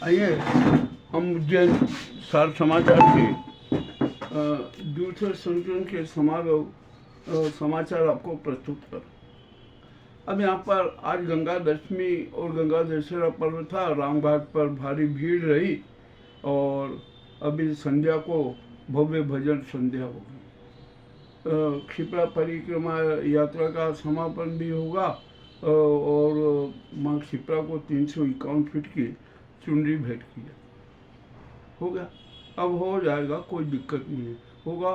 आइए हम उज्जैन सार समाचार के दूसरे संकलन के समाचार आपको प्रस्तुत कर। अब यहाँ पर आज गंगा दशमी और गंगा दशहरा पर्व था। रामघाट पर भारी भीड़ रही और अभी संध्या को भव्य भजन संध्या होगी। क्षिप्रा परिक्रमा यात्रा का समापन भी होगा और माँ क्षिप्रा को 351 फीट की चुनरी भेंट की हो गया। अब हो जाएगा, कोई दिक्कत नहीं है, होगा।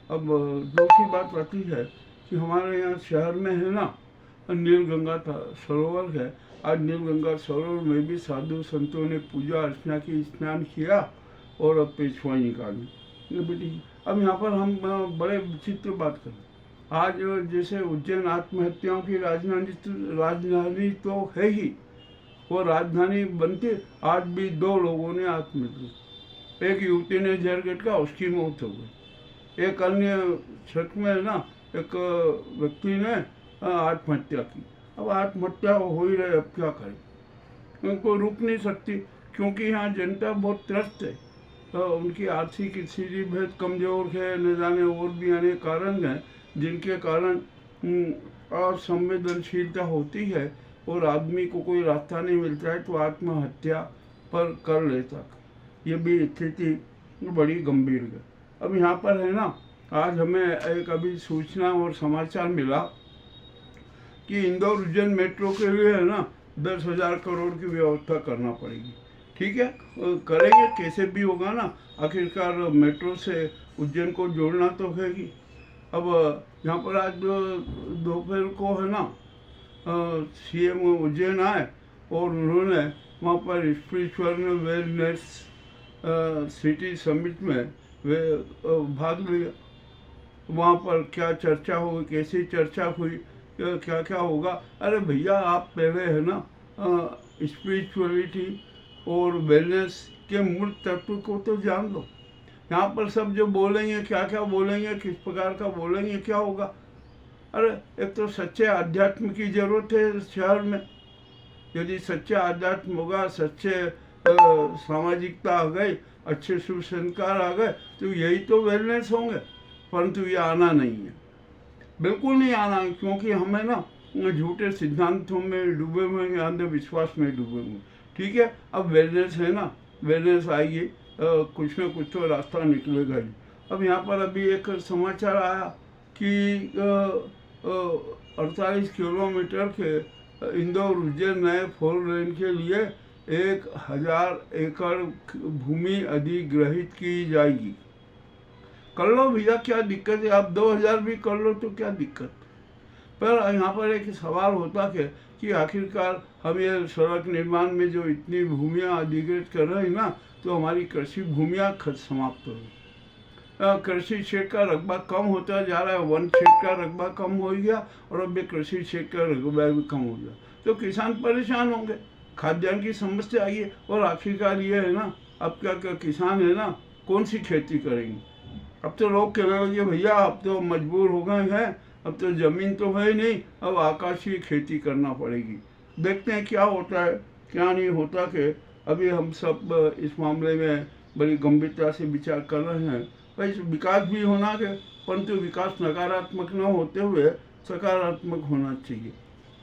अब दूसरी बात आती है कि हमारे यहाँ शहर में है ना नीलगंगा सरोवर है। आज नीलगंगा सरोवर में भी साधु संतों ने पूजा अर्चना की, स्नान किया और अब पेशवाई निकाली बेटी। अब यहाँ पर हम बड़े विचित्र बात करें। आज जैसे उज्जैन आत्महत्याओं की राजधानी तो है ही, वो राजधानी बनती। आज भी 2 लोगों ने आत्महत्या, एक युवती ने जहर का, उसकी मौत हो गई। एक अन्य शक में ना एक व्यक्ति ने आत्महत्या की। अब आत्महत्या हो ही रहे, अब क्या करें, उनको रुक नहीं सकती क्योंकि यहाँ जनता बहुत त्रस्त है। तो उनकी आर्थिक स्थिति बहुत कमज़ोर है, न जाने और भी अनेक कारण हैं जिनके कारण असंवेदनशीलता होती है और आदमी को कोई रास्ता नहीं मिलता है तो आत्महत्या पर कर लेता। ये भी स्थिति बड़ी गंभीर है। अब यहाँ पर है ना, आज हमें एक अभी सूचना और समाचार मिला कि इंदौर उज्जैन मेट्रो के लिए है ना 10,000 करोड़ की व्यवस्था करना पड़ेगी। ठीक है, करेंगे, कैसे भी होगा ना, आखिरकार मेट्रो से उज्जैन को जोड़ना तो है ही। अब यहाँ पर आज दोपहर को है ना सीएम उज्जैन आए और उन्होंने वहाँ पर स्पिरिचुअल वेलनेस सिटी समिट में वे भाग लिया। वहाँ पर क्या चर्चा हुई, कैसी चर्चा हुई, क्या क्या होगा। अरे भैया, आप पहले है ना स्पिरिचुअलिटी और वेलनेस के मूल तत्व को तो जान लो। यहाँ पर सब जो बोलेंगे, क्या क्या बोलेंगे, किस प्रकार का बोलेंगे, क्या होगा। अरे एक तो सच्चे अध्यात्म की जरूरत है शहर में। यदि सच्चे अध्यात्म होगा, सच्चे सामाजिकता आ गई, अच्छे शुभ संस्कार आ गए तो यही तो वेलनेस होंगे। परंतु ये आना नहीं है, बिल्कुल नहीं आना, क्योंकि हमें ना झूठे सिद्धांतों में डूबे हुए हैं, अंधविश्वास में डूबे हुए। ठीक है, अब वेलनेस है ना, वेलनेस आएगी, कुछ न कुछ तो रास्ता निकलेगा ही। अब यहाँ पर अभी एक समाचार आया कि 48 किलोमीटर के इंदौर उज्जैन नए 4 लेन के लिए 1,000 एकड़ भूमि अधिग्रहित की जाएगी। कर लो भैया, क्या दिक्कत है, आप 2,000 भी कर लो तो क्या दिक्कत। पर यहाँ पर एक सवाल होता है कि आखिरकार हम ये सड़क निर्माण में जो इतनी भूमियाँ अधिग्रहित कर रहे हैं ना, तो हमारी कृषि भूमियाँ समाप्त हो गई। कृषि क्षेत्र का रकबा कम होता जा रहा है, वन क्षेत्र का रकबा कम हो गया और अब कृषि क्षेत्र का रकबा भी कम हो गया, तो किसान परेशान होंगे, खाद्यान्न की समस्या आई है। और आखिरकार ये है ना, अब क्या किसान है ना कौन सी खेती करेंगे। अब तो लोग कहने लगे भैया अब तो मजबूर हो गए हैं, अब तो ज़मीन तो है ही नहीं, अब आकाशीय खेती करना पड़ेगी। देखते हैं क्या होता है क्या नहीं होता। कि अभी हम सब इस मामले में बड़ी गंभीरता से विचार कर रहे हैं। भाई विकास भी होना है, परंतु विकास नकारात्मक न होते हुए सकारात्मक होना चाहिए।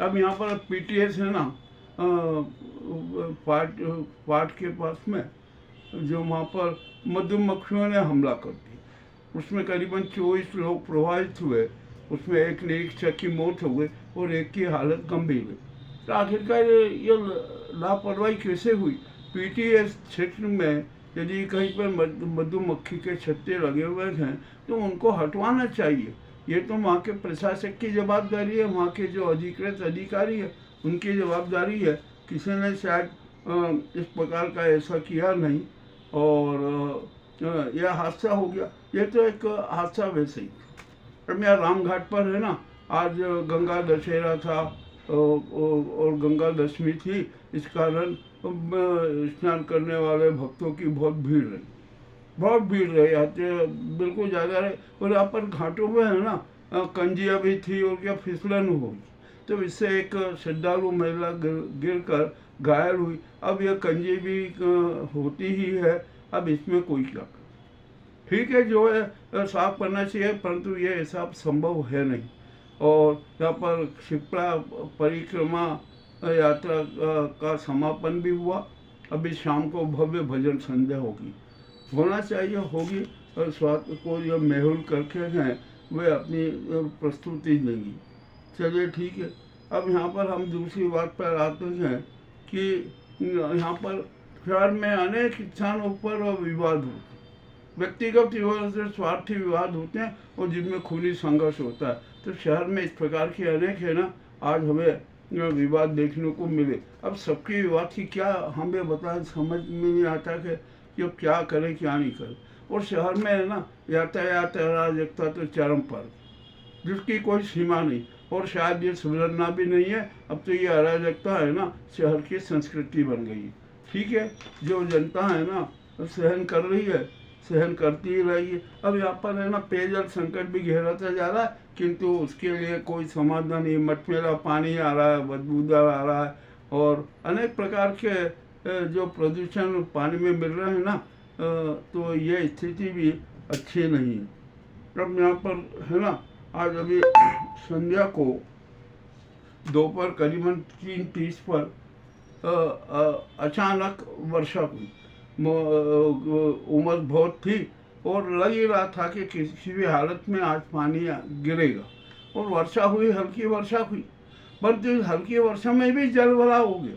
अब यहाँ पर पीटीएस है ना पार्ट के पास में, जो वहाँ पर मधुमक्खियों ने हमला कर दिया, उसमें करीबन 24 लोग प्रभावित हुए, उसमें एक निरीक्षक की मौत हो गई और एक की हालत गंभीर हुई। तो आखिरकार ये लापरवाही कैसे हुई। पीटीएस क्षेत्र में यदि कहीं पर मधुमक्खी के छत्ते लगे हुए हैं तो उनको हटवाना चाहिए। ये तो वहाँ के प्रशासक की जवाबदारी है, वहाँ के जो अधिकृत अधिकारी है उनकी जवाबदारी है। किसी ने शायद इस प्रकार का ऐसा किया नहीं और यह हादसा हो गया। ये तो एक हादसा वैसे ही। अब यहाँ रामघाट पर है ना, आज गंगा दशहरा था और गंगा दशमी थी, इस कारण स्नान करने वाले भक्तों की बहुत भीड़ रही आते बिल्कुल ज़्यादा रहे। और यहाँ पर घाटों में है ना कंजिया भी थी और क्या फिसलन हो गई। तो इससे एक श्रद्धालु महिला गिर कर घायल हुई। अब यह कंजी भी होती ही है, अब इसमें कोई क्या करे। ठीक है, जो है साफ करना चाहिए, परंतु ये हिसाब संभव है नहीं। और यहाँ पर क्षिप्रा परिक्रमा यात्रा का समापन भी हुआ। अभी शाम को भव्य भजन संध्या होगी, होना चाहिए, होगी। और स्वास्थ्य को जो मेहुल करके हैं वे अपनी प्रस्तुति देंगी। चलिए ठीक है। अब यहाँ पर हम दूसरी बात पर आते हैं कि यहाँ पर शहर में अनेक स्थानों पर विवाद होते हैं, व्यक्तिगत विवाद से स्वार्थी विवाद होते हैं और जिनमें खूनी संघर्ष होता है। तो शहर में इस प्रकार के अनेक है ना, आज हमें विवाद देखने को मिले। अब सबके विवाद की क्या हमें बताएं, समझ में नहीं आता कि क्या करें क्या नहीं करें। और शहर में है ना यातायात अराजकता तो चरम पर, जिसकी कोई सीमा नहीं, और शायद ये सुधरना भी नहीं है। अब तो ये अराजकता है ना शहर की संस्कृति बन गई है। ठीक है, जो जनता है ना सहन कर रही है, सहन करती ही रही है। अब यहाँ पर है ना पेयजल संकट भी गहराता जा रहा है, किंतु उसके लिए कोई समाधान नहीं। मटमेला पानी आ रहा है, बदबूदार आ रहा है, और अनेक प्रकार के जो प्रदूषण पानी में मिल रहे हैं ना, तो ये स्थिति भी अच्छी नहीं है। अब यहाँ पर है ना आज अभी संध्या को दोपहर करीबन 3:30 पर अचानक वर्षा हुई। उमस बहुत थी और लग ही रहा था कि किसी भी हालत में आज पानी गिरेगा, और वर्षा हुई, हल्की वर्षा हुई। परंतु हल्की वर्षा में भी जल भराव हो गया।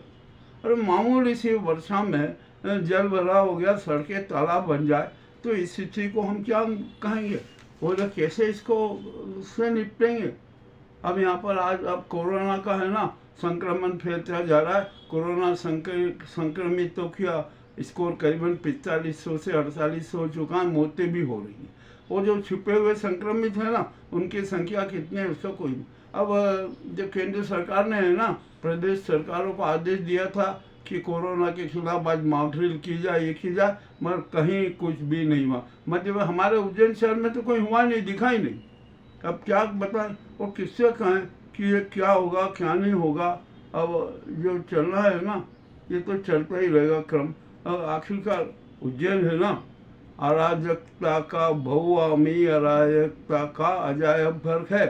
अरे मामूली सी वर्षा में जल भराव हो गया, सड़कें तालाब बन जाए, तो इस स्थिति को हम क्या कहेंगे, वो लोग कैसे इसको से निपटेंगे। अब यहाँ पर आज अब कोरोना का है ना संक्रमण फैलता जा रहा है। कोरोना संक्रमित तो क्या स्कोर करीबन 4500 से 4800 हो चुका है, मौतें भी हो रही हैं। और जो छुपे हुए संक्रमित है ना उनकी संख्या कितनी है उसका कोई नहीं। अब जो केंद्र सरकार ने है ना प्रदेश सरकारों को आदेश दिया था कि कोरोना के खिलाफ आज मॉक ड्रिल की जाए, ये की जाए, मगर कहीं कुछ भी नहीं हुआ। मतलब हमारे उज्जैन शहर में तो कोई हुआ नहीं, दिखा ही नहीं। अब क्या बताएं और किससे कहें कि ये क्या होगा क्या नहीं होगा। अब जो चल रहा है ना ये तो चलता ही रहेगा क्रम। आखिरकार उज्जैन है ना अराजकता का बहुआमी अराजकता का अजायब फर्क है।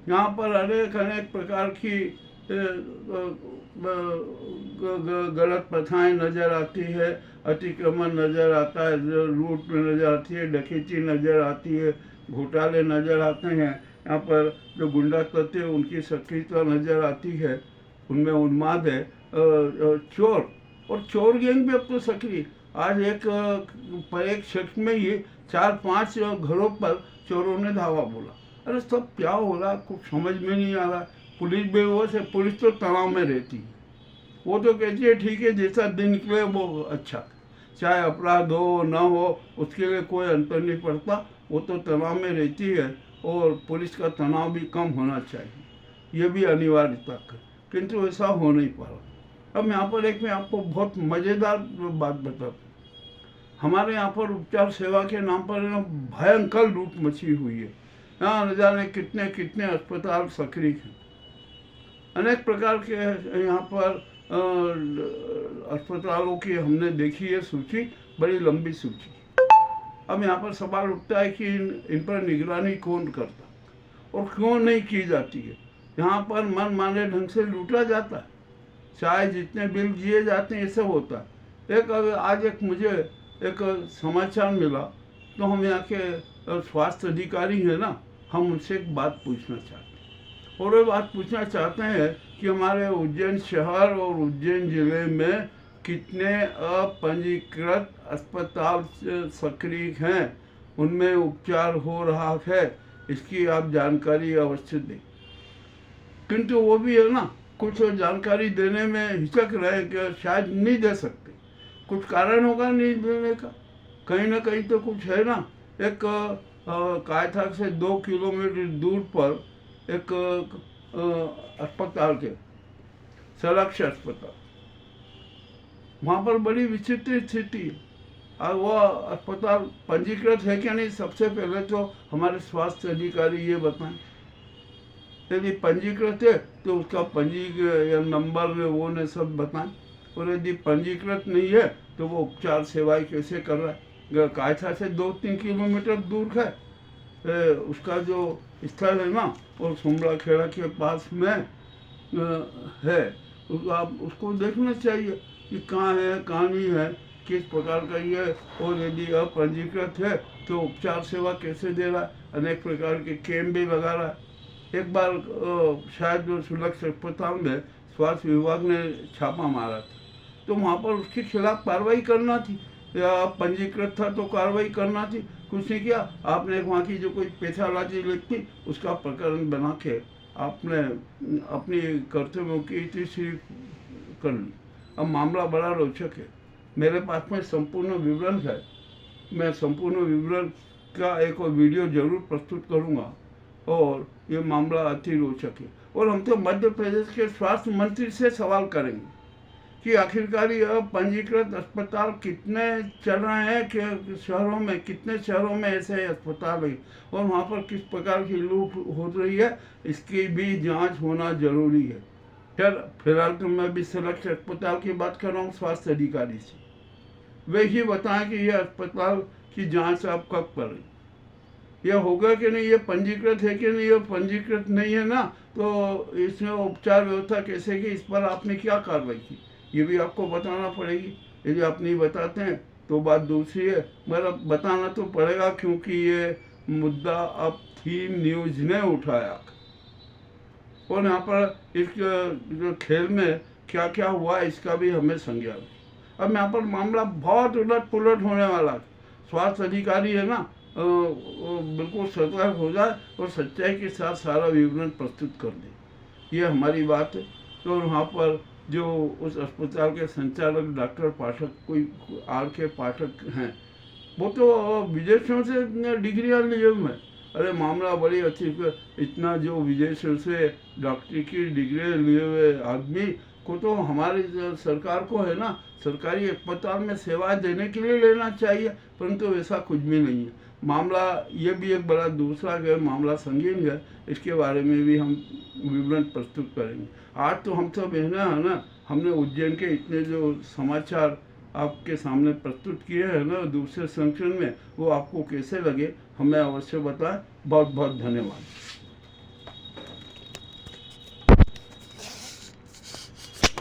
यहाँ पर अनेक अनेक प्रकार की गलत प्रथाएं नज़र आती है, अतिक्रमण नज़र आता है, लूट नज़र आती है, डकैती नज़र आती है, घोटाले नज़र आते हैं। यहाँ पर जो गुंडा तत्व है उनकी सक्रियता नज़र आती है, उनमें उन्माद है। चोर और चोर गैंग भी अब तो सक्रिय। आज एक शख्स में ही 4-5 घरों पर चोरों ने धावा बोला। अरे सब क्या हो रहा कुछ समझ में नहीं आ रहा। पुलिस बेहोश है, पुलिस तो तनाव में रहती है। वो तो कहती है ठीक है जैसा दिन निकले वो अच्छा, चाहे अपराध हो ना हो उसके लिए कोई अंतर नहीं पड़ता, वो तो तनाव में रहती है। और पुलिस का तनाव भी कम होना चाहिए, ये भी अनिवार्यता है, किंतु ऐसा हो नहीं पा रहा। अब यहाँ पर मैं आपको बहुत मज़ेदार बात बताता हूँ। हमारे यहाँ पर उपचार सेवा के नाम पर भयंकर लूट मची हुई है। यहाँ न जाने कितने कितने अस्पताल सक्रिय हैं, अनेक प्रकार के यहाँ पर अस्पतालों की हमने देखी है सूची, बड़ी लंबी सूची। अब यहाँ पर सवाल उठता है कि इन पर निगरानी कौन करता और क्यों नहीं की जाती है। यहाँ पर मन माने ढंग से लूटा जाता है, चाहे जितने बिल दिए जाते हैं ये सब होता है। आज मुझे एक समाचार मिला, तो हम यहाँ के स्वास्थ्य अधिकारी हैं ना, हम उनसे एक बात पूछना चाहते हैं। और वो बात पूछना चाहते हैं कि हमारे उज्जैन शहर और उज्जैन जिले में कितने अपंजीकृत अस्पताल सक्रिय हैं, उनमें उपचार हो रहा है, इसकी आप जानकारी अवश्य दें। किंतु वो भी है ना कुछ जानकारी देने में हिचक रहे कि शायद नहीं दे सकते, कुछ कारण होगा नहीं देने का, कहीं ना कहीं तो कुछ है ना। एक कायथा से 2 किलोमीटर दूर पर एक अस्पताल के सलक्ष अस्पताल, वहाँ पर बड़ी विचित्र स्थिति है। और वह अस्पताल पंजीकृत है क्या नहीं, सबसे पहले तो हमारे स्वास्थ्य अधिकारी ये बताएं। यदि पंजीकृत है तो उसका पंजी या नंबर वो ने सब बताएं, और यदि पंजीकृत नहीं है तो वो उपचार सेवाएं कैसे कर रहा है। कायथा से 2-3 किलोमीटर दूर है उसका जो स्थल है ना, और सुमरा खेड़ा के पास में है। आप उसको देखना चाहिए कि कहाँ है कहाँ नहीं है, किस प्रकार का ये, और यदि अपंजीकृत है तो उपचार सेवा कैसे दे रहा है। अनेक प्रकार के कैंप भी लगा रहा है। एक बार शायद जो सुलक्ष्य अस्पताल में स्वास्थ्य विभाग ने छापा मारा था, तो वहाँ पर उसके खिलाफ कार्रवाई करना थी, या पंजीकृत था तो कार्रवाई करना थी, कुछ नहीं किया आपने। वहाँ की जो कोई पैथोलॉजी लिखी उसका प्रकरण बना के आपने अपनी कर्तव्यों की तीसरी कर ली। अब मामला बड़ा रोचक है, मेरे पास में संपूर्ण विवरण है, मैं संपूर्ण विवरण का एक और वीडियो जरूर प्रस्तुत करूंगा, और ये मामला अति रोचक है। और हम तो मध्य प्रदेश के स्वास्थ्य मंत्री से सवाल करेंगे कि आखिरकार यह पंजीकृत अस्पताल कितने चल रहे हैं, कि शहरों में कितने शहरों में ऐसे अस्पताल है, और वहाँ पर किस प्रकार की लूट हो रही है, इसकी भी जांच होना जरूरी है। फिलहाल तो मैं भी सुलक्ष्य अस्पताल की बात कर रहा हूँ स्वास्थ्य अधिकारी से, वे ही बताएं कि यह अस्पताल की जांच आप कब करें, यह होगा कि नहीं, ये पंजीकृत है कि नहीं, ये पंजीकृत नहीं है ना, तो इसमें उपचार व्यवस्था कैसे की, इस पर आपने क्या कार्रवाई की, ये भी आपको बताना पड़ेगी। यदि आप नहीं बताते हैं तो बात दूसरी है, मगर बताना तो पड़ेगा, क्योंकि ये मुद्दा अब थीम न्यूज ने उठाया, और यहाँ पर इस जो खेल में क्या क्या हुआ इसका भी हमें संज्ञान। अब यहाँ पर मामला बहुत उलट पुलट होने वाला है। स्वास्थ्य अधिकारी है ना, बिल्कुल सतर्क हो जाए और सच्चाई के साथ सारा विवरण प्रस्तुत कर दे, ये हमारी बात है। तो वहाँ पर जो उस अस्पताल के संचालक डॉक्टर पाठक, कोई R.K. पाठक हैं, वो तो विदेशों से डिग्रियाँ लिए हुए हैं। अरे मामला बड़ी अच्छी, इतना जो विदेशों से डॉक्टरी की डिग्री लिए हुए आदमी को तो हमारी सरकार को है ना, सरकारी अस्पताल में सेवाएं देने के लिए लेना चाहिए, परंतु ऐसा कुछ भी नहीं है। मामला ये भी एक बड़ा दूसरा है, मामला संगीन है, इसके बारे में भी हम विवरण प्रस्तुत करेंगे। आज तो हम सब है ना, हमने उज्जैन के इतने जो समाचार आपके सामने प्रस्तुत किए हैं ना दूसरे संस्करण में, वो आपको कैसे लगे हमें अवश्य बताएं। बहुत बहुत धन्यवाद।